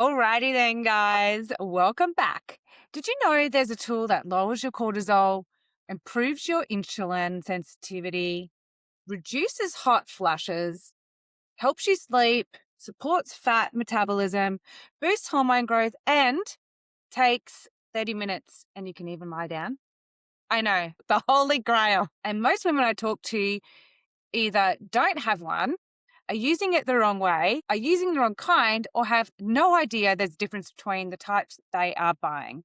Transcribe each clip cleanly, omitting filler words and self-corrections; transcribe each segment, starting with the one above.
Alrighty then, guys. Welcome back. Did you know there's a tool that lowers your cortisol, improves your insulin sensitivity, reduces hot flushes, helps you sleep, supports fat metabolism, boosts hormone growth, and takes 30 minutes and you can even lie down? I know, the holy grail. And most women I talk to either don't have one, are using it the wrong way, are using the wrong kind, or have no idea there's a difference between the types they are buying.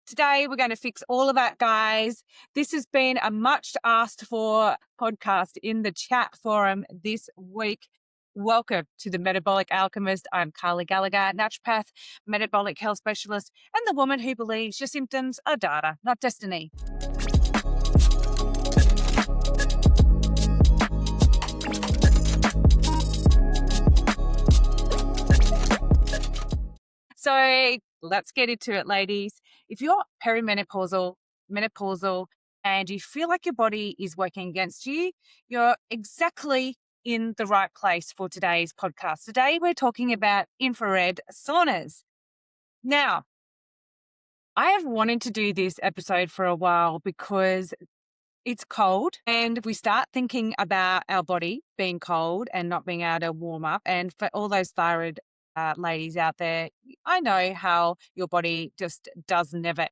Today, we're going to fix all of that, guys. This has been a much asked for podcast in the chat forum this week. Welcome to the Metabolic Alchemist. I'm Carly Gallagher, naturopath, metabolic health specialist, and the woman who believes your symptoms are data, not destiny. So let's get into it, ladies. If you're perimenopausal, menopausal, and you feel like your body is working against you, you're exactly in the right place for today's podcast. Today, we're talking about infrared saunas. Now, I have wanted to do this episode for a while because it's cold and we start thinking about our body being cold and not being able to warm up. And for all those thyroid ladies out there, I know how your body just does never,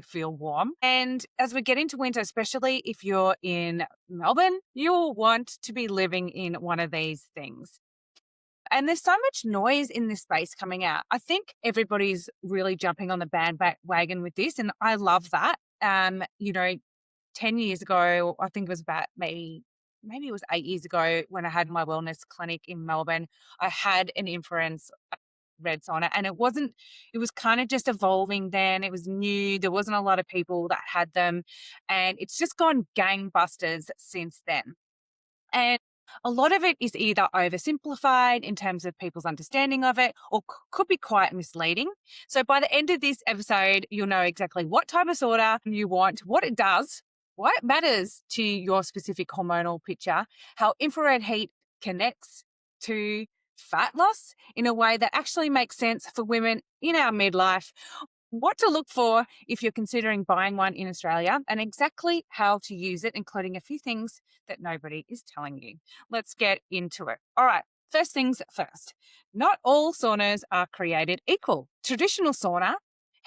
feel warm. And as we get into winter, especially if you're in Melbourne, you'll want to be living in one of these things. And there's so much noise in this space coming out. I think everybody's really jumping on the bandwagon with this. And I love that. 10 years ago, I think it was about maybe it was 8 years ago when I had my wellness clinic in Melbourne, I had an infrared red sauna and it was kind of just evolving then. It was new. There wasn't a lot of people that had them and it's just gone gangbusters since then. And a lot of it is either oversimplified in terms of people's understanding of it or could be quite misleading. So by the end of this episode, you'll know exactly what type of sauna you want, what it does, why it matters to your specific hormonal picture, how infrared heat connects to fat loss in a way that actually makes sense for women in our midlife, what to look for if you're considering buying one in Australia, and exactly how to use it, including a few things that nobody is telling you. Let's get into it. All right. First things first, not all saunas are created equal. Traditional sauna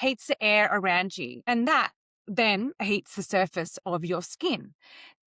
heats the air around you, and that then heats the surface of your skin.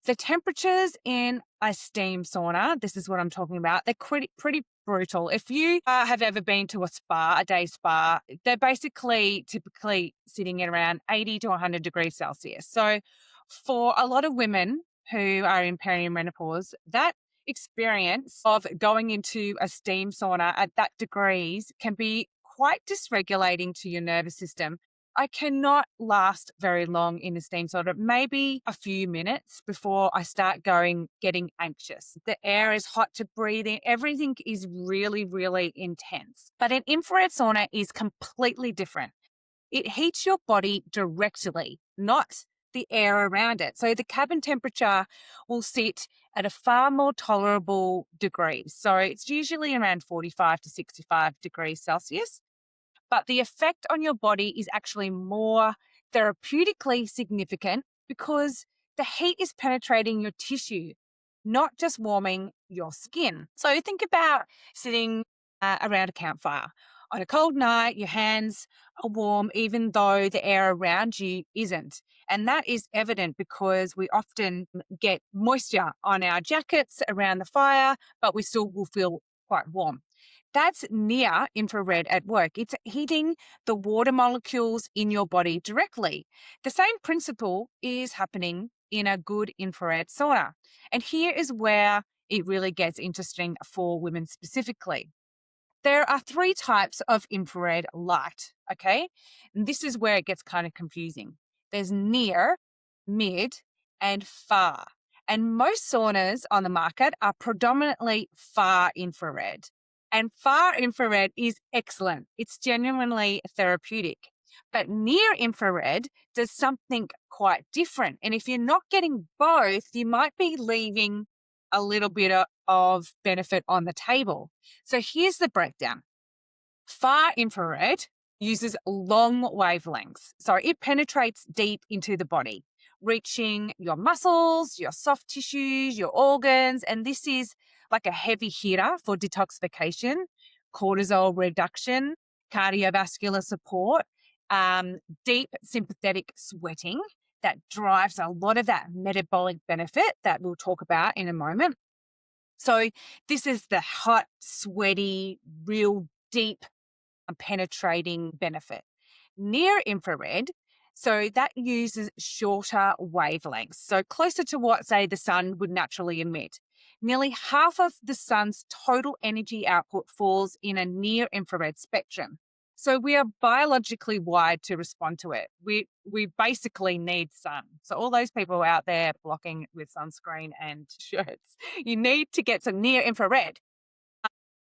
The temperatures in a steam sauna, this is what I'm talking about, they're pretty brutal. If you have ever been to a day spa, they're basically typically sitting at around 80 to 100 degrees Celsius. So for a lot of women who are in perimenopause, that experience of going into a steam sauna at that degrees can be quite dysregulating to your nervous system. I cannot last very long in a steam sauna, maybe a few minutes before I start getting anxious. The air is hot to breathe in. Everything is really, really intense. But an infrared sauna is completely different. It heats your body directly, not the air around it. So the cabin temperature will sit at a far more tolerable degree. So it's usually around 45 to 65 degrees Celsius. But the effect on your body is actually more therapeutically significant because the heat is penetrating your tissue, not just warming your skin. So think about sitting around a campfire. On a cold night, your hands are warm, even though the air around you isn't. And that is evident because we often get moisture on our jackets around the fire, but we still will feel quite warm. That's near infrared at work. It's heating the water molecules in your body directly. The same principle is happening in a good infrared sauna. And here is where it really gets interesting for women specifically. There are 3 types of infrared light, okay? And this is where it gets kind of confusing. There's near, mid, and far. And most saunas on the market are predominantly far infrared. And far infrared is excellent. It's genuinely therapeutic. But near infrared does something quite different. And if you're not getting both, you might be leaving a little bit of benefit on the table. So here's the breakdown. Far infrared uses long wavelengths, so it penetrates deep into the body, reaching your muscles, your soft tissues, your organs, and this is like a heavy hitter for detoxification, cortisol reduction, cardiovascular support, deep sympathetic sweating that drives a lot of that metabolic benefit that we'll talk about in a moment. So this is the hot, sweaty, real deep penetrating benefit. Near infrared, so that uses shorter wavelengths, so closer to what, say, the sun would naturally emit. Nearly half of the sun's total energy output falls in a near infrared spectrum. So we are biologically wired to respond to it. We basically need sun. So all those people out there blocking with sunscreen and shirts, you need to get some near infrared.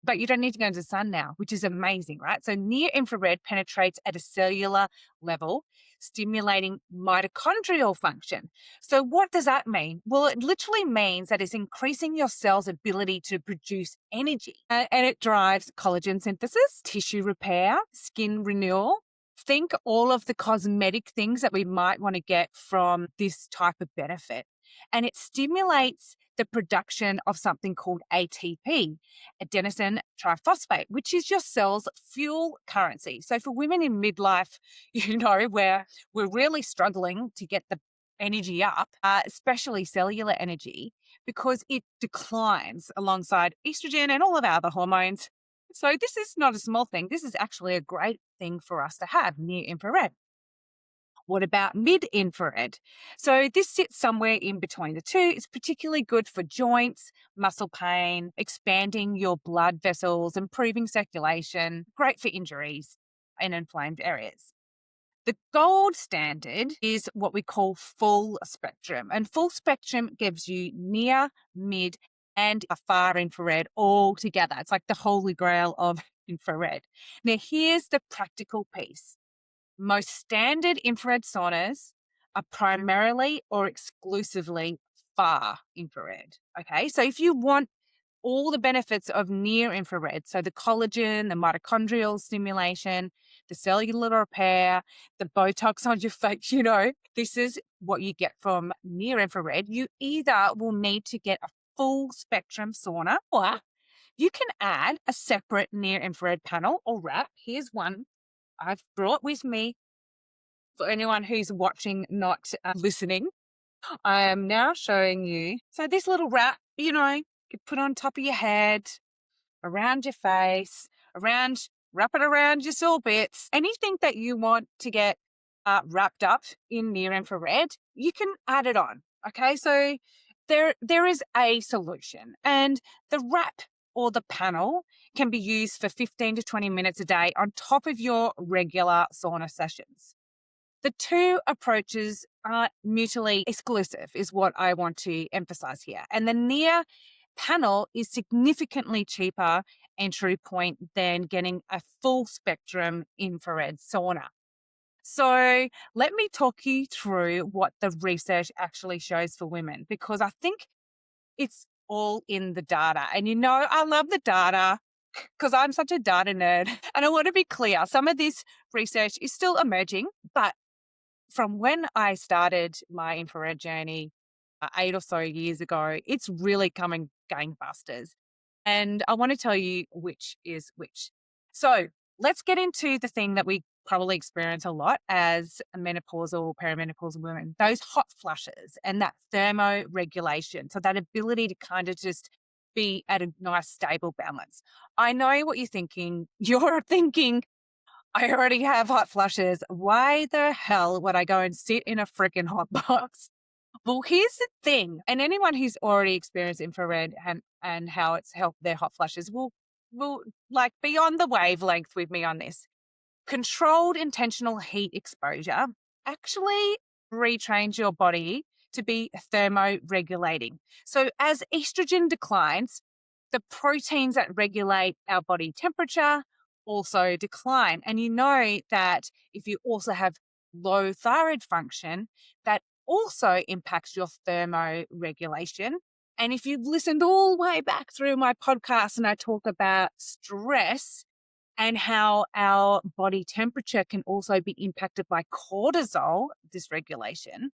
But you don't need to go into the sun now, which is amazing, right? So near infrared penetrates at a cellular level, stimulating mitochondrial function. So what does that mean? Well, it literally means that it's increasing your cell's ability to produce energy. And it drives collagen synthesis, tissue repair, skin renewal. Think all of the cosmetic things that we might want to get from this type of benefit. And it stimulates the production of something called ATP, adenosine triphosphate, which is your cell's fuel currency. So for women in midlife, where we're really struggling to get the energy up, especially cellular energy, because it declines alongside estrogen and all of our other hormones. So this is not a small thing. This is actually a great thing for us to have near infrared. What about mid infrared? So, this sits somewhere in between the two. It's particularly good for joints, muscle pain, expanding your blood vessels, improving circulation, great for injuries and inflamed areas. The gold standard is what we call full spectrum, and full spectrum gives you near, mid, and a far infrared all together. It's like the holy grail of infrared. Now, here's the practical piece. Most standard infrared saunas are primarily or exclusively far infrared. Okay, so if you want all the benefits of near infrared, so the collagen, the mitochondrial stimulation, the cellular repair, the Botox on your face, this is what you get from near infrared. You either will need to get a full spectrum sauna, or you can add a separate near infrared panel or wrap. Here's one I've brought with me for anyone who's watching, not listening. I am now showing you. So this little wrap, you put on top of your head, around your face, wrap it around your sore bits. Anything that you want to get wrapped up in near infrared, you can add it on. Okay, so there is a solution, and the wrap or the panel can be used for 15 to 20 minutes a day on top of your regular sauna sessions. The two approaches are mutually exclusive, is what I want to emphasize here. And the near panel is significantly cheaper entry point than getting a full spectrum infrared sauna. So let me talk you through what the research actually shows for women, because I think it's all in the data. And I love the data because I'm such a data nerd. And I want to be clear, some of this research is still emerging, but from when I started my infrared journey 8 or so years ago, it's really coming gangbusters. And I want to tell you which is which. So let's get into the thing that we probably experience a lot as a menopausal, perimenopausal women, those hot flushes and that thermoregulation. So that ability to kind of just be at a nice, stable balance. I know what you're thinking. You're thinking, I already have hot flushes. Why the hell would I go and sit in a freaking hot box? Well, here's the thing, and anyone who's already experienced infrared and how it's helped their hot flushes will like be on the wavelength with me on this. Controlled intentional heat exposure actually retrains your body to be thermoregulating. So as estrogen declines, the proteins that regulate our body temperature also decline. And you know that if you also have low thyroid function, that also impacts your thermoregulation. And if you've listened all the way back through my podcast and I talk about stress and how our body temperature can also be impacted by cortisol dysregulation,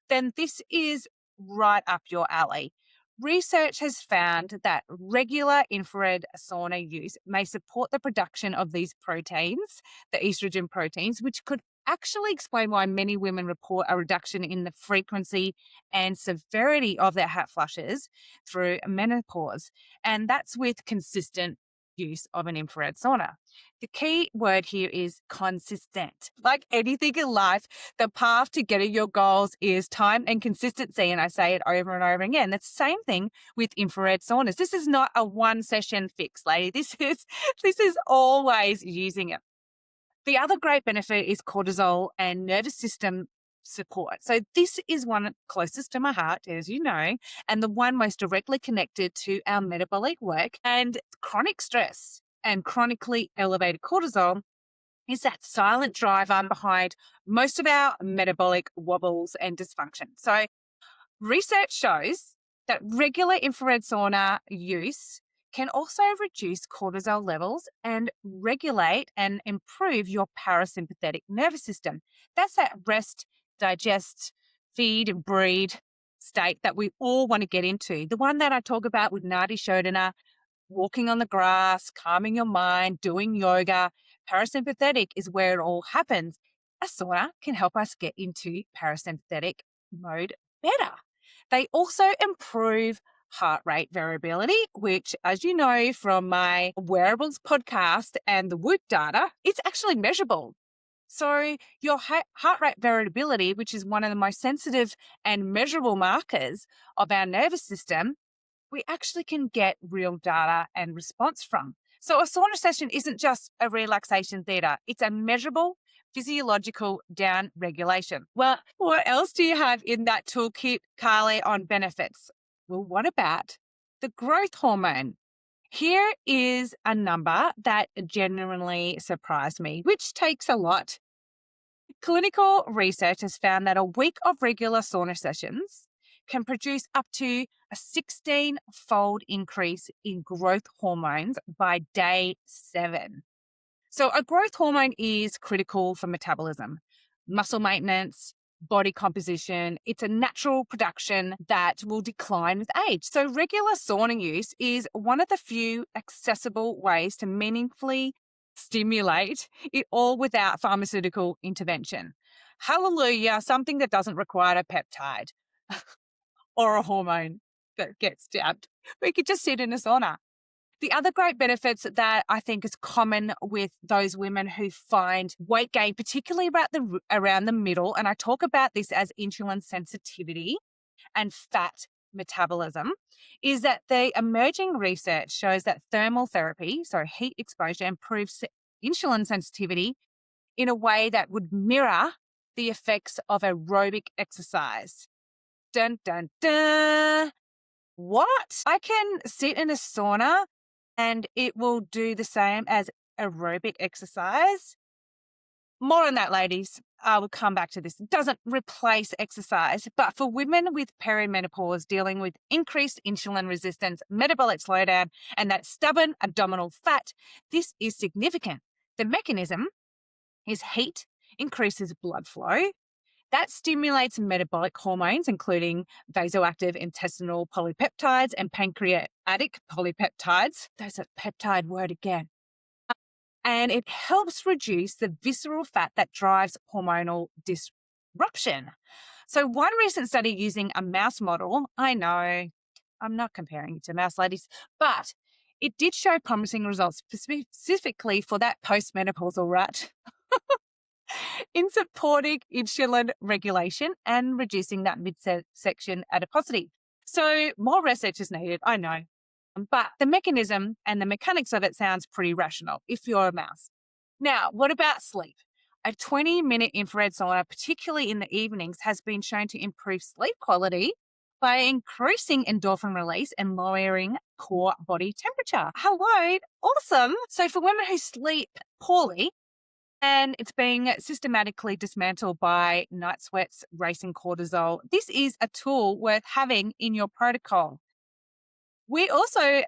then this is right up your alley. Research has found that regular infrared sauna use may support the production of these proteins, the estrogen proteins, which could actually explain why many women report a reduction in the frequency and severity of their hot flushes through menopause. And that's with consistent use of an infrared sauna. The key word here is consistent. Like anything in life, the path to getting your goals is time and consistency. And I say it over and over again. That's the same thing with infrared saunas. This is not a one session fix, lady. This is always using it. The other great benefit is cortisol and nervous system support. So this is one closest to my heart, as you know, and the one most directly connected to our metabolic work. And chronic stress and chronically elevated cortisol is that silent driver behind most of our metabolic wobbles and dysfunction. So research shows that regular infrared sauna use can also reduce cortisol levels and regulate and improve your parasympathetic nervous system. That's that rest, digest, feed, and breed state that we all want to get into. The one that I talk about with Nadi Shodhana, walking on the grass, calming your mind, doing yoga. Parasympathetic is where it all happens. A sauna can help us get into parasympathetic mode better. They also improve heart rate variability, which, as you know from my wearables podcast and the Whoop data, it's actually measurable. So your heart rate variability, which is one of the most sensitive and measurable markers of our nervous system, we actually can get real data and response from. So a sauna session isn't just a relaxation theatre, it's a measurable physiological down regulation. Well, what else do you have in that toolkit, Carly, on benefits? Well, what about the growth hormone? Here is a number that genuinely surprised me, which takes a lot. Clinical research has found that a week of regular sauna sessions can produce up to a 16-fold increase in growth hormones by day 7. So a growth hormone is critical for metabolism, muscle maintenance, body composition. It's a natural production that will decline with age. So regular sauna use is one of the few accessible ways to meaningfully stimulate it, all without pharmaceutical intervention. Hallelujah, something that doesn't require a peptide or a hormone that gets jabbed. We could just sit in a sauna. The other great benefits that I think is common with those women who find weight gain, particularly around the middle, and I talk about this as insulin sensitivity and fat metabolism, is that the emerging research shows that thermal therapy, so heat exposure, improves insulin sensitivity in a way that would mirror the effects of aerobic exercise. Dun, dun, dun. What? I can sit in a sauna and it will do the same as aerobic exercise? More on that, ladies. I will come back to this. It doesn't replace exercise, but for women with perimenopause dealing with increased insulin resistance, metabolic slowdown, and that stubborn abdominal fat, this is significant. The mechanism is heat increases blood flow. That stimulates metabolic hormones, including vasoactive intestinal polypeptides and pancreatic polypeptides. There's a peptide word again. And it helps reduce the visceral fat that drives hormonal disruption. So one recent study using a mouse model, I know I'm not comparing it to mouse ladies, but it did show promising results specifically for that postmenopausal rat in supporting insulin regulation and reducing that midsection adiposity. So more research is needed, I know. But the mechanism and the mechanics of it sounds pretty rational if you're a mouse. Now, what about sleep? A 20-minute infrared sauna, particularly in the evenings, has been shown to improve sleep quality by increasing endorphin release and lowering core body temperature. Hello, awesome. So for women who sleep poorly, and it's being systematically dismantled by night sweats, racing cortisol, this is a tool worth having in your protocol. We also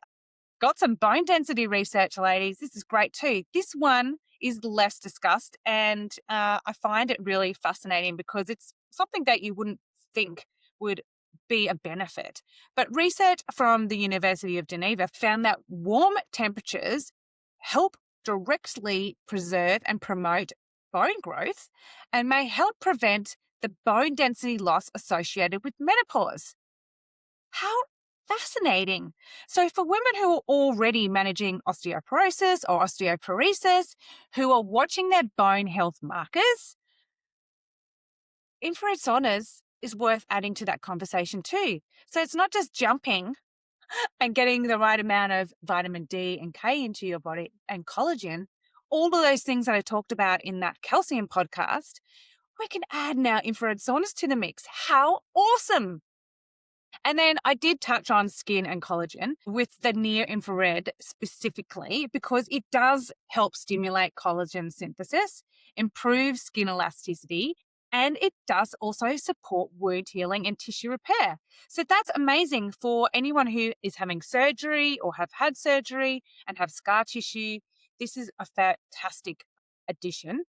Got some bone density research, ladies. This is great too. This one is less discussed, and I find it really fascinating because it's something that you wouldn't think would be a benefit. But research from the University of Geneva found that warm temperatures help directly preserve and promote bone growth and may help prevent the bone density loss associated with menopause. How fascinating. So, for women who are already managing osteoporosis or osteoporosis, who are watching their bone health markers, infrared saunas is worth adding to that conversation too. So, it's not just jumping and getting the right amount of vitamin D and K into your body and collagen, all of those things that I talked about in that calcium podcast. We can add now infrared saunas to the mix. How awesome! And then I did touch on skin and collagen with the near infrared specifically because it does help stimulate collagen synthesis, improve skin elasticity, and it does also support wound healing and tissue repair. So that's amazing for anyone who is having surgery or have had surgery and have scar tissue. This is a fantastic addition,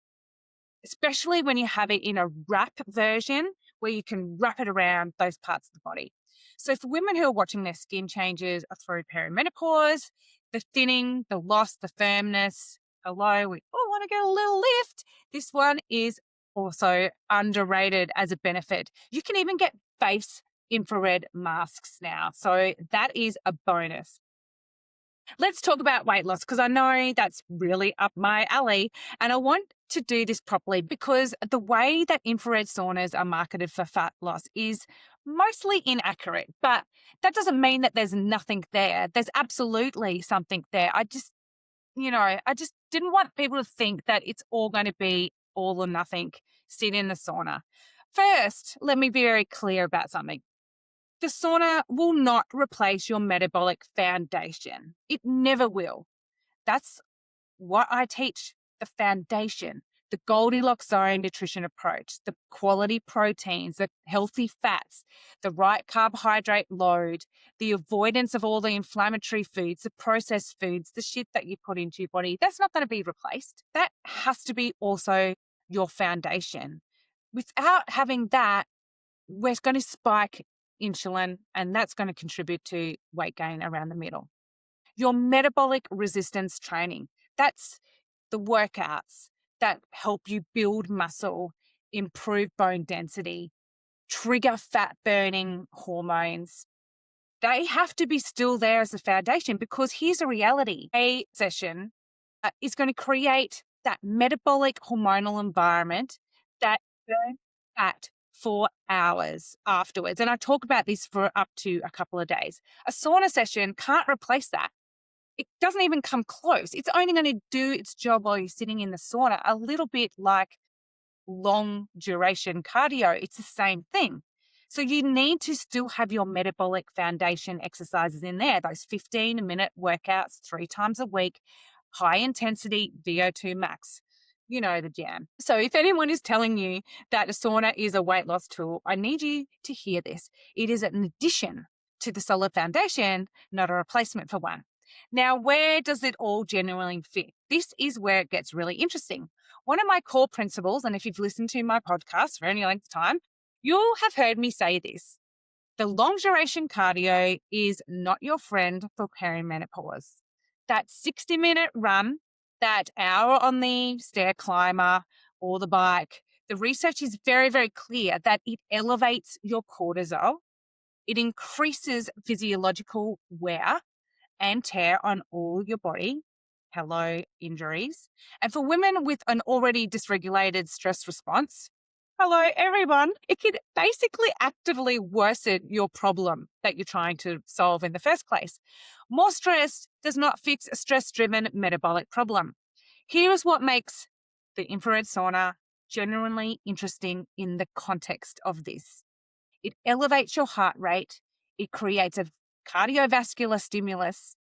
especially when you have it in a wrap version where you can wrap it around those parts of the body. So for women who are watching their skin changes through perimenopause, the thinning, the loss, the firmness, hello, we all want to get a little lift. This one is also underrated as a benefit. You can even get face infrared masks now. So that is a bonus. Let's talk about weight loss because I know that's really up my alley. And I want to do this properly because the way that infrared saunas are marketed for fat loss is mostly inaccurate. But that doesn't mean that there's nothing there. There's absolutely something there. I just didn't want people to think that it's all going to be all or nothing, sit in the sauna. First, let me be very clear about something. The sauna will not replace your metabolic foundation. It never will. That's what I teach, the foundation, the Goldilocks zone nutrition approach, the quality proteins, the healthy fats, the right carbohydrate load, the avoidance of all the inflammatory foods, the processed foods, the shit that you put into your body. That's not going to be replaced. That has to be also your foundation. Without having that, we're going to spike insulin, and that's going to contribute to weight gain around the middle. Your metabolic resistance training, that's the workouts that help you build muscle, improve bone density, trigger fat burning hormones. They have to be still there as a foundation because here's a reality. A session is going to create that metabolic hormonal environment that burns fat for hours afterwards. And I talk about this for up to a couple of days. A sauna session can't replace that. It doesn't even come close. It's only going to do its job while you're sitting in the sauna, a little bit like long duration cardio. It's the same thing. So you need to still have your metabolic foundation exercises in there, those 15-minute workouts 3 times a week, high intensity VO2 max. You know the jam. So if anyone is telling you that a sauna is a weight loss tool, I need you to hear this. It is an addition to the solid foundation, not a replacement for one. Now, where does it all genuinely fit? This is where it gets really interesting. One of my core principles, and if you've listened to my podcast for any length of time, you'll have heard me say this. The long duration cardio is not your friend for perimenopause. That 60-minute run, that hour on the stair climber or the bike, the research is very, very clear that it elevates your cortisol. It increases physiological wear and tear on all your body. Hello, injuries. And for women with an already dysregulated stress response, hello, everyone, it can basically actively worsen your problem that you're trying to solve in the first place. More stress does not fix a stress-driven metabolic problem. Here's what makes the infrared sauna genuinely interesting in the context of this. It elevates your heart rate. It creates a cardiovascular stimulus.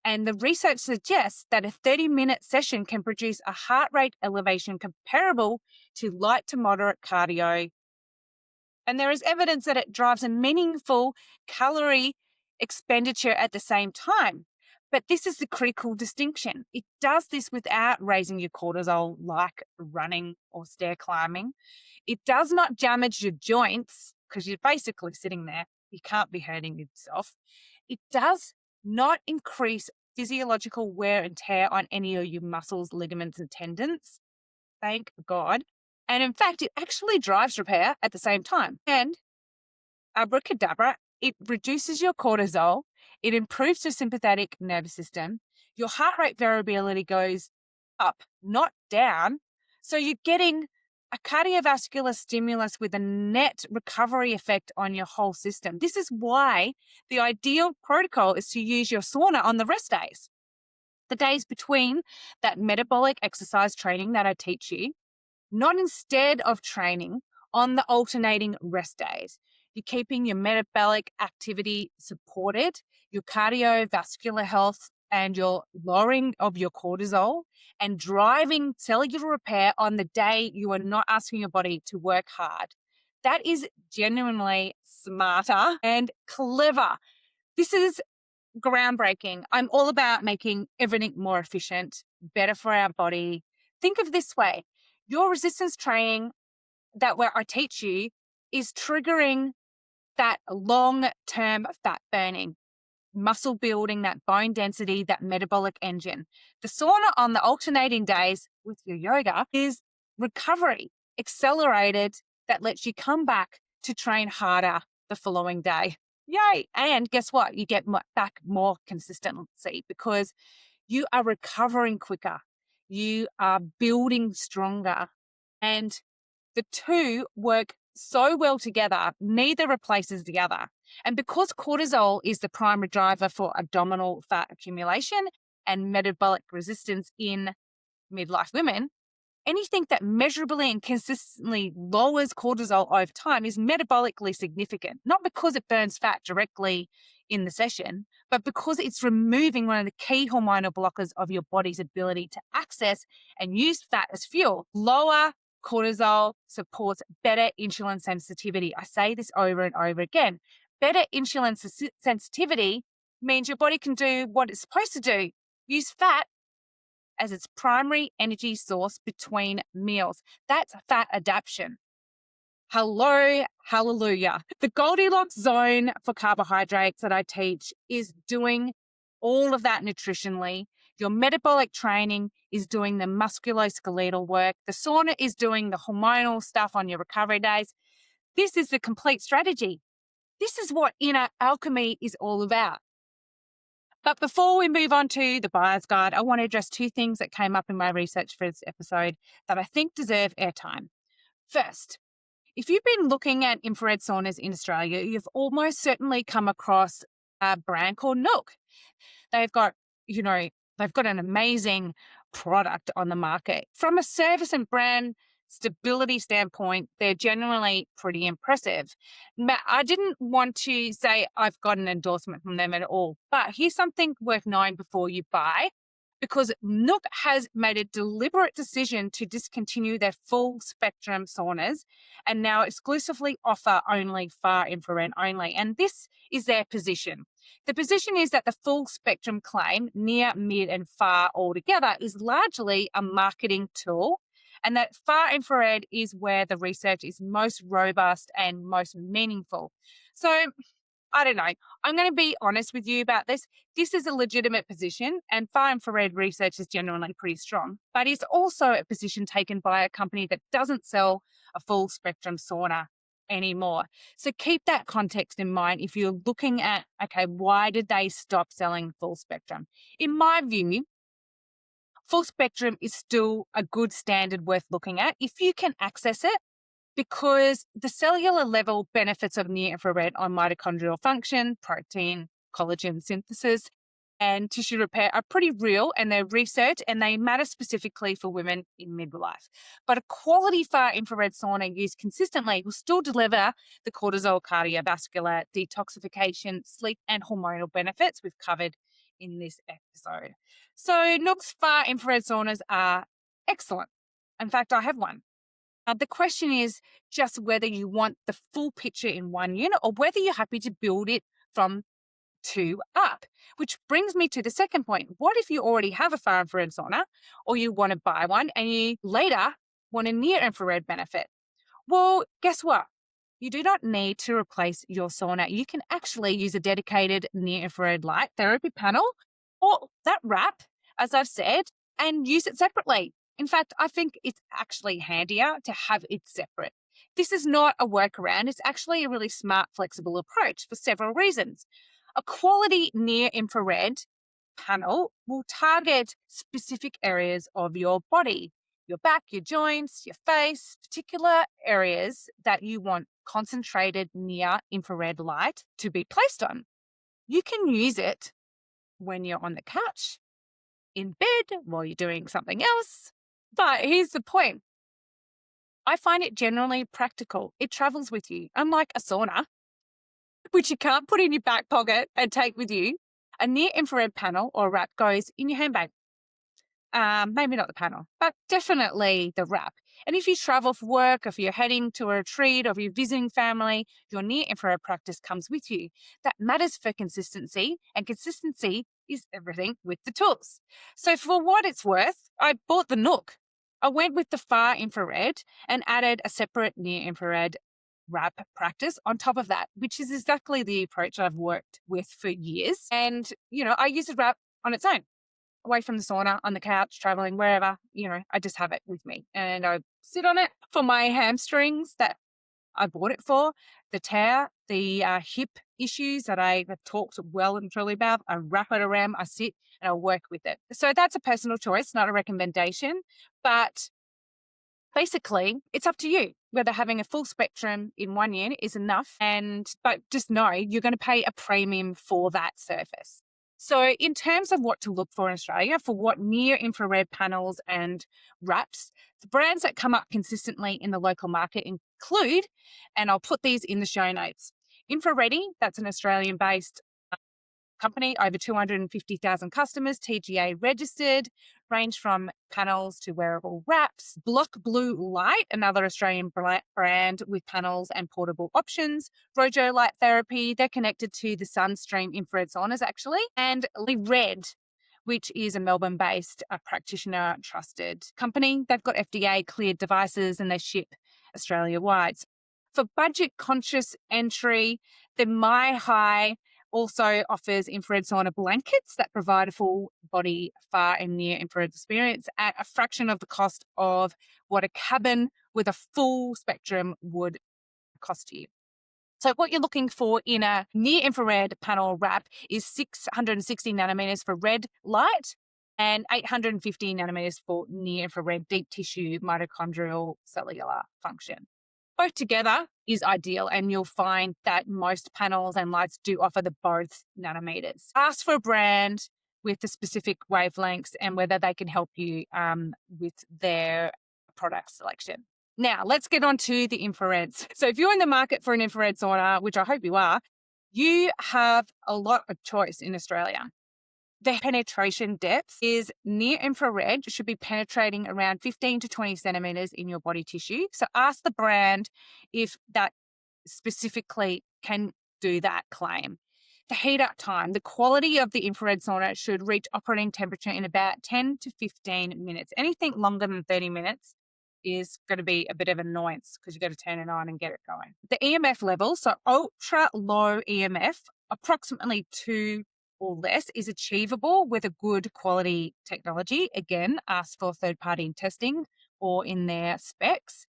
And the research suggests that a 30-minute session can produce a heart rate elevation comparable to light to moderate cardio. And there is evidence that it drives a meaningful calorie expenditure at the same time. But this is the critical distinction. It does this without raising your cortisol like running or stair climbing. It does not damage your joints because you're basically sitting there. You can't be hurting yourself. It does not increase physiological wear and tear on any of your muscles, ligaments, and tendons. Thank God. And in fact, it actually drives repair at the same time. And abracadabra, it reduces your cortisol, it improves your sympathetic nervous system, your heart rate variability goes up, not down. So you're getting a cardiovascular stimulus with a net recovery effect on your whole system. This is why the ideal protocol is to use your sauna on the rest days, the days between that metabolic exercise training that I teach you, not instead of training on the alternating rest days. You're keeping your metabolic activity supported, your cardiovascular health, and your lowering of your cortisol, and driving cellular repair on the day you are not asking your body to work hard. That is genuinely smarter and clever. This is groundbreaking. I'm all about making everything more efficient, better for our body. Think of this way. Your resistance training that where I teach you is triggering that long-term fat burning, muscle building, that bone density, that metabolic engine. The sauna on the alternating days with your yoga is recovery, accelerated, that lets you come back to train harder the following day. Yay. And guess what? You get back more consistency because you are recovering quicker. You are building stronger. And the two work so well together, neither replaces the other. And because cortisol is the primary driver for abdominal fat accumulation and metabolic resistance in midlife women, anything that measurably and consistently lowers cortisol over time is metabolically significant, not because it burns fat directly in the session, but because it's removing one of the key hormonal blockers of your body's ability to access and use fat as fuel. Lower cortisol supports better insulin sensitivity. I say this over and over again. Better insulin sensitivity means your body can do what it's supposed to do, use fat as its primary energy source between meals. That's fat adaptation. Hello, hallelujah. The Goldilocks zone for carbohydrates that I teach is doing all of that nutritionally. Your metabolic training is doing the musculoskeletal work. The sauna is doing the hormonal stuff on your recovery days. This is the complete strategy. This is what inner alchemy is all about. But before we move on to the buyer's guide, I want to address two things that came up in my research for this episode that I think deserve airtime. First, if you've been looking at infrared saunas in Australia, you've almost certainly come across a brand called Nook. They've got, they've got an amazing product on the market. From a service and brand stability standpoint, they're generally pretty impressive. I didn't want to say I've got an endorsement from them at all, but here's something worth knowing before you buy, because Nook has made a deliberate decision to discontinue their full spectrum saunas and now exclusively offer only far infrared only. And this is their position. The position is that the full spectrum claim, near, mid, and far altogether, is largely a marketing tool, and that far infrared is where the research is most robust and most meaningful. So I don't know. I'm going to be honest with you about this. This is a legitimate position, and far infrared research is generally pretty strong, but it's also a position taken by a company that doesn't sell a full spectrum sauna anymore. So keep that context in mind if you're looking at, okay, why did they stop selling full spectrum? In my view, full spectrum is still a good standard worth looking at if you can access it, because the cellular level benefits of near infrared on mitochondrial function, protein, collagen synthesis, and tissue repair are pretty real, and they're research, and they matter specifically for women in midlife. But a quality far infrared sauna used consistently will still deliver the cortisol, cardiovascular, detoxification, sleep, and hormonal benefits we've covered in this episode. So Nook's far infrared saunas are excellent. In fact, I have one. The question is just whether you want the full picture in one unit or whether you're happy to build it from 2 up. Which brings me to the second point. What if you already have a far infrared sauna or you want to buy one and you later want a near infrared benefit? Well, guess what? You do not need to replace your sauna. You can actually use a dedicated near infrared light therapy panel or that wrap, as I've said, and use it separately. In fact, I think it's actually handier to have it separate. This is not a workaround. It's actually a really smart, flexible approach for several reasons. A quality near infrared panel will target specific areas of your body, your back, your joints, your face, particular areas that you want concentrated near infrared light to be placed on. You can use it when you're on the couch, in bed, while you're doing something else. But here's the point. I find it generally practical. It travels with you, unlike a sauna, which you can't put in your back pocket and take with you. A near infrared panel or wrap goes in your handbag. Maybe not the panel, but definitely the wrap. And if you travel for work, if you're heading to a retreat, or if you're visiting family, your near infrared practice comes with you. That matters for consistency, and consistency is everything with the tools. So for what it's worth, I bought the Nook. I went with the far infrared and added a separate near infrared wrap practice on top of that, which is exactly the approach I've worked with for years. And, I use the wrap on its own, away from the sauna, on the couch, traveling, wherever, I just have it with me and I sit on it for my hamstrings that I bought it for, the tear, the hip issues that I have talked well and truly about. I wrap it around, I sit and I work with it. So that's a personal choice, not a recommendation, but basically it's up to you whether having a full spectrum in one unit is enough. But just know you're going to pay a premium for that surface. So in terms of what to look for in Australia, for what near infrared panels and wraps, the brands that come up consistently in the local market include, and I'll put these in the show notes, Infraready, that's an Australian-based company, over 250,000 customers, TGA registered, range from panels to wearable wraps. Block Blue Light, another Australian brand with panels and portable options. Rojo Light Therapy, they're connected to the Sunstream infrared saunas actually. And Red, which is a Melbourne-based practitioner trusted company. They've got FDA cleared devices and they ship Australia-wide. For budget conscious entry, the My High also offers infrared sauna blankets that provide a full body far and near infrared experience at a fraction of the cost of what a cabin with a full spectrum would cost you. So what you're looking for in a near infrared panel wrap is 660 nanometers for red light and 850 nanometers for near infrared deep tissue mitochondrial cellular function. Both together is ideal, and you'll find that most panels and lights do offer the both nanometers. Ask for a brand with the specific wavelengths and whether they can help you with their product selection. Now, let's get on to the infrareds. So if you're in the market for an infrared sauna, which I hope you are, you have a lot of choice in Australia. The penetration depth is near infrared should be penetrating around 15 to 20 centimeters in your body tissue. So ask the brand if that specifically can do that claim. The heat up time, the quality of the infrared sauna should reach operating temperature in about 10 to 15 minutes. Anything longer than 30 minutes is going to be a bit of an annoyance because you've got to turn it on and get it going. The EMF level, so ultra low EMF, approximately 2 or less, is achievable with a good quality technology. Again, ask for third-party testing or in their specs.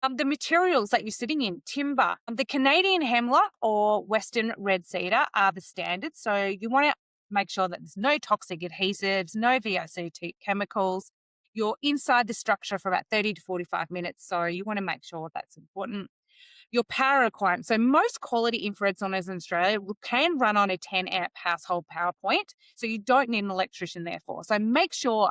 The materials that you're sitting in, timber, the Canadian hemlock or Western red cedar are the standards. So you want to make sure that there's no toxic adhesives, no VOC chemicals. You're inside the structure for about 30 to 45 minutes. So you want to make sure that's important. Your power requirement. So most quality infrared saunas in Australia can run on a 10 amp household power point. So you don't need an electrician therefore. So make sure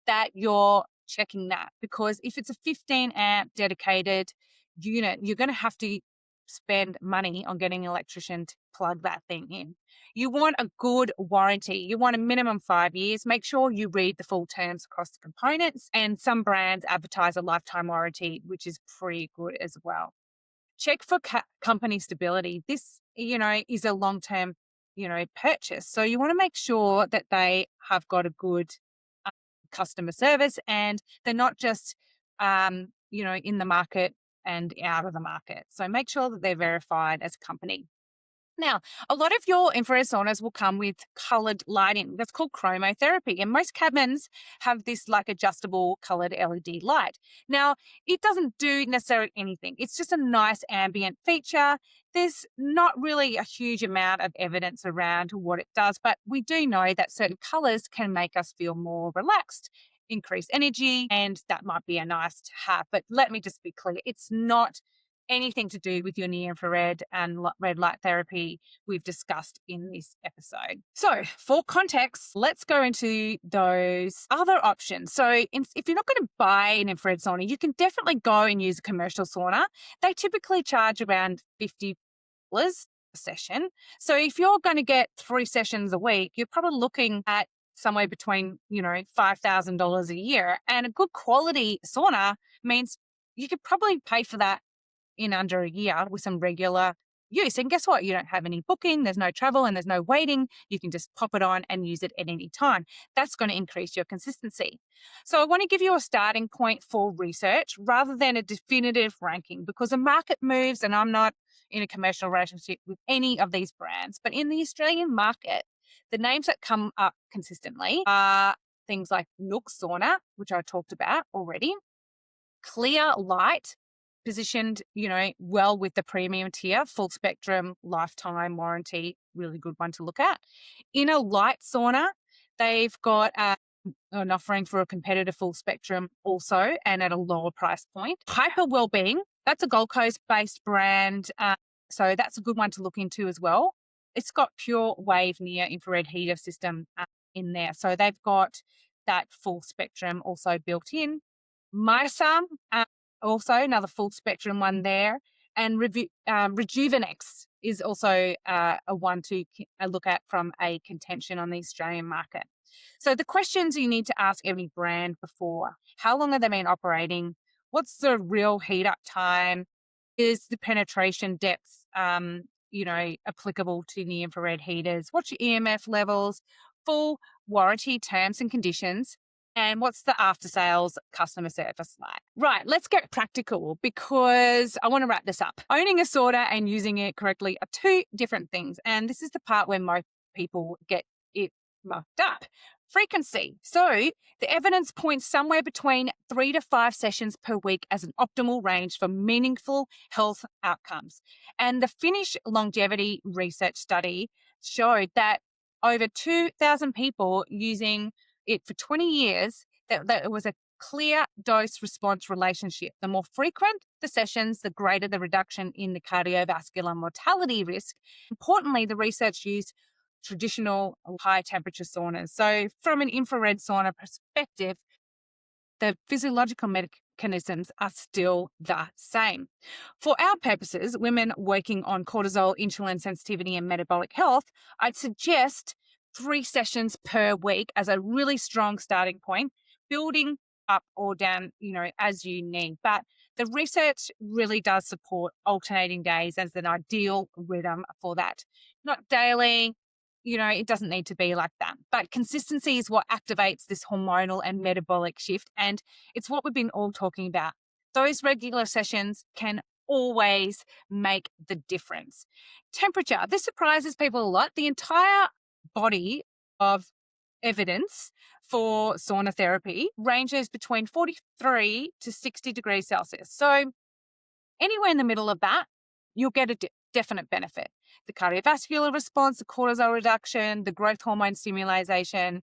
that you're checking that, because if it's a 15 amp dedicated unit, you're going to have to spend money on getting an electrician to plug that thing in. You want a good warranty. You want a minimum 5 years. Make sure you read the full terms across the components, and some brands advertise a lifetime warranty, which is pretty good as well. Check for company stability. This, is a long-term purchase. So you want to make sure that they have got a good uh, customer service, and they're not just, in the market and out of the market. So make sure that they're verified as a company. Now, a lot of your infrared saunas will come with colored lighting. That's called chromotherapy. And most cabins have this like adjustable colored LED light. Now, it doesn't do necessarily anything. It's just a nice ambient feature. There's not really a huge amount of evidence around what it does, but we do know that certain colors can make us feel more relaxed, increase energy, and that might be a nice to have. But let me just be clear, it's not anything to do with your near infrared and red light therapy we've discussed in this episode. So, for context, let's go into those other options. So, if you're not going to buy an infrared sauna, you can definitely go and use a commercial sauna. They typically charge around $50 a session. So, if you're going to get 3 sessions a week, you're probably looking at somewhere between, $5,000 a year. And a good quality sauna means you could probably pay for that in under a year with some regular use. And guess what? You don't have any booking, there's no travel, and there's no waiting. You can just pop it on and use it at any time. That's going to increase your consistency. So I want to give you a starting point for research rather than a definitive ranking, because the market moves, and I'm not in a commercial relationship with any of these brands. But in the Australian market, the names that come up consistently are things like Nook Sauna, which I talked about already, Clear Light, positioned, well with the premium tier, full spectrum, lifetime warranty, really good one to look at. Inner Light Sauna, they've got an offering for a competitive full spectrum also, and at a lower price point. Hyper Wellbeing, that's a Gold Coast based brand. So that's a good one to look into as well. It's got pure wave near infrared heater system in there. So they've got that full spectrum also built in. MySum, also another full spectrum one there. And Rejuvenex is also a one to look at from a contention on the Australian market. So the questions you need to ask every brand before: how long have they been operating? What's the real heat up time? Is the penetration depth, applicable to the infrared heaters? What's your EMF levels? Full warranty terms and conditions. And what's the after sales customer service like? Right, let's get practical because I want to wrap this up. Owning a sauna and using it correctly are two different things. And this is the part where most people get it mucked up. Frequency. So the evidence points somewhere between 3 to 5 sessions per week as an optimal range for meaningful health outcomes. And the Finnish longevity research study showed that over 2,000 people using it for 20 years, that it was a clear dose response relationship. The more frequent the sessions, the greater the reduction in the cardiovascular mortality risk. Importantly, the research used traditional high temperature saunas. So from an infrared sauna perspective, the physiological mechanisms are still the same. For our purposes, women working on cortisol, insulin sensitivity, and metabolic health, I'd suggest 3 sessions per week as a really strong starting point, building up or down, as you need. But the research really does support alternating days as an ideal rhythm for that. Not daily, it doesn't need to be like that. But consistency is what activates this hormonal and metabolic shift. And it's what we've been all talking about. Those regular sessions can always make the difference. Temperature. This surprises people a lot. The entire body of evidence for sauna therapy ranges between 43 to 60 degrees Celsius. So anywhere in the middle of that, you'll get a definite benefit. The cardiovascular response, the cortisol reduction, the growth hormone stimulation,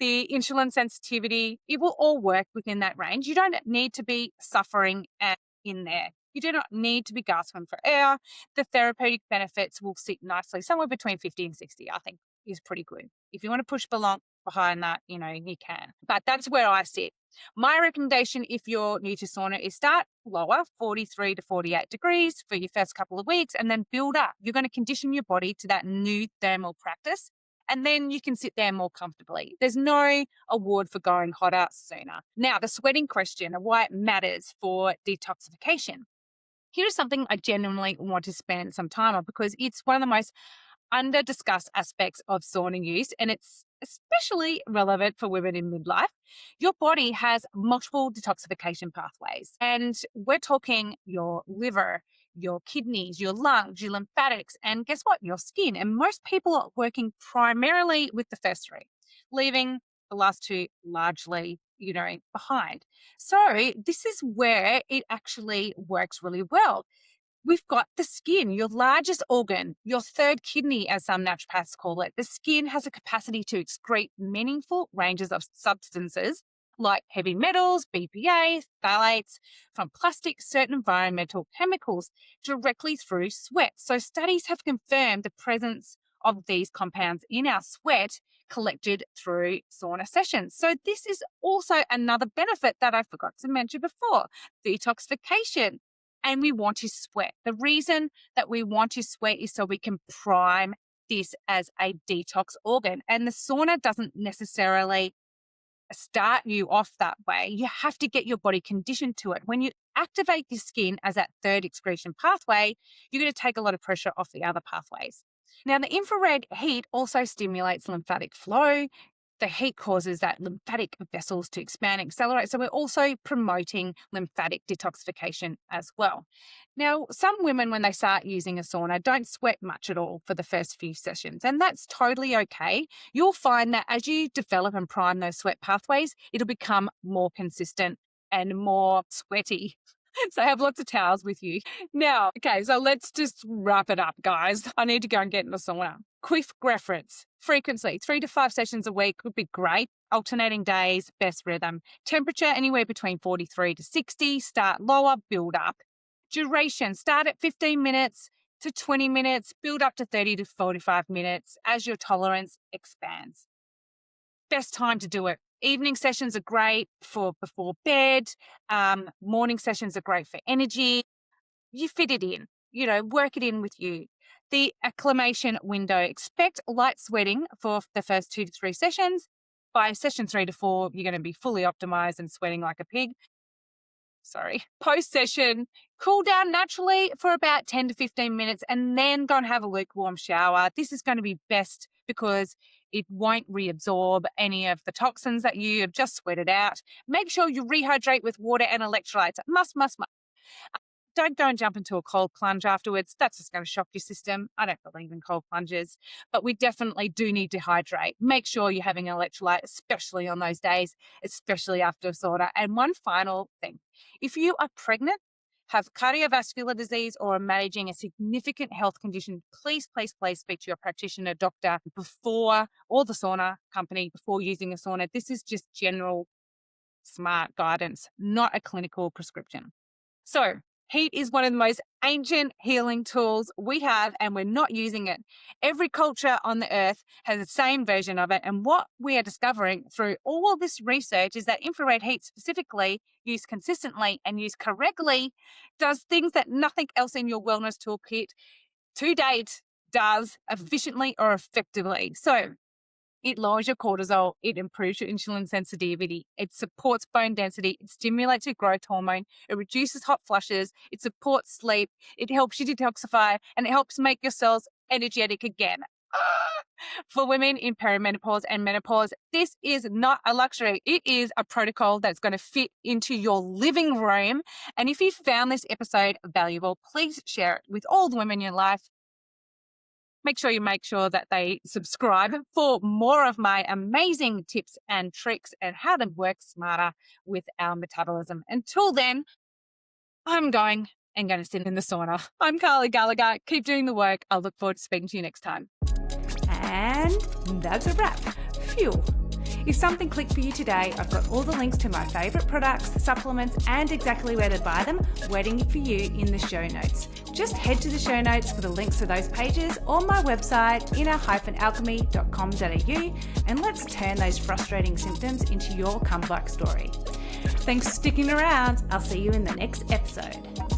the insulin sensitivity, it will all work within that range. You don't need to be suffering in there. You do not need to be gasping for air. The therapeutic benefits will sit nicely somewhere between 50 and 60, I think is pretty good. If you want to push behind that, you can. But that's where I sit. My recommendation, if you're new to sauna, is start lower, 43 to 48 degrees for your first couple of weeks, and then build up. You're going to condition your body to that new thermal practice, and then you can sit there more comfortably. There's no award for going hotter sooner. Now, the sweating question and why it matters for detoxification. Here's something I genuinely want to spend some time on because it's one of the most under discussed aspects of sauna use, and it's especially relevant for women in midlife. Your body has multiple detoxification pathways, and we're talking your liver, your kidneys, your lungs, your lymphatics, and guess what? Your skin. And most people are working primarily with the first three, leaving the last two largely, behind. So, this is where it actually works really well. We've got the skin, your largest organ, your third kidney, as some naturopaths call it. The skin has a capacity to excrete meaningful ranges of substances like heavy metals, BPA, phthalates, from plastics, certain environmental chemicals directly through sweat. So studies have confirmed the presence of these compounds in our sweat collected through sauna sessions. So this is also another benefit that I forgot to mention before, detoxification. And we want to sweat. The reason that we want to sweat is so we can prime this as a detox organ. And the sauna doesn't necessarily start you off that way. You have to get your body conditioned to it. When you activate your skin as that third excretion pathway, you're going to take a lot of pressure off the other pathways. Now, the infrared heat also stimulates lymphatic flow. The heat causes that lymphatic vessels to expand and accelerate. So we're also promoting lymphatic detoxification as well. Now, some women, when they start using a sauna, don't sweat much at all for the first few sessions, and that's totally okay. You'll find that as you develop and prime those sweat pathways, it'll become more consistent and more sweaty. So have lots of towels with you. Now, okay, so let's just wrap it up, guys. I need to go and get in the sauna. Quick reference. Frequency, 3 to 5 sessions a week would be great. Alternating days, best rhythm. Temperature, anywhere between 43 to 60. Start lower, build up. Duration, start at 15 minutes to 20 minutes, build up to 30 to 45 minutes as your tolerance expands. Best time to do it. Evening sessions are great for before bed. Morning sessions are great for energy. You fit it in, work it in with you. The acclimation window, expect light sweating for the first 2 to 3 sessions. By session 3 to 4, you're going to be fully optimized and sweating like a pig. Post-session, cool down naturally for about 10 to 15 minutes and then go and have a lukewarm shower. This is going to be best because it won't reabsorb any of the toxins that you have just sweated out. Make sure you rehydrate with water and electrolytes. Must. Don't go and jump into a cold plunge afterwards. That's just going to shock your system. I don't believe in cold plunges, but we definitely do need to hydrate. Make sure you're having an electrolyte, especially on those days, especially after a sauna. And one final thing, if you are pregnant, have cardiovascular disease, or are managing a significant health condition, please speak to your practitioner, doctor, before, or the sauna company before using a sauna. This is just general smart guidance, not a clinical prescription. So, heat is one of the most ancient healing tools we have, and we're not using it. Every culture on the earth has the same version of it. And what we are discovering through all this research is that infrared heat, specifically used consistently and used correctly, does things that nothing else in your wellness toolkit to date does efficiently or effectively. So, it lowers your cortisol, it improves your insulin sensitivity, it supports bone density, it stimulates your growth hormone, it reduces hot flushes, it supports sleep, it helps you detoxify, and it helps make your cells energetic again. For women in perimenopause and menopause, this is not a luxury. It is a protocol that's going to fit into your living room. And if you found this episode valuable, please share it with all the women in your life. Make sure that they subscribe for more of my amazing tips and tricks and how to work smarter with our metabolism. Until then, I'm going to sit in the sauna. I'm Carly Gallagher. Keep doing the work. I'll look forward to speaking to you next time. And that's a wrap. Phew. If something clicked for you today, I've got all the links to my favourite products, supplements, and exactly where to buy them waiting for you in the show notes. Just head to the show notes for the links to those pages or my website, inner-alchemy.com.au, and let's turn those frustrating symptoms into your comeback story. Thanks for sticking around. I'll see you in the next episode.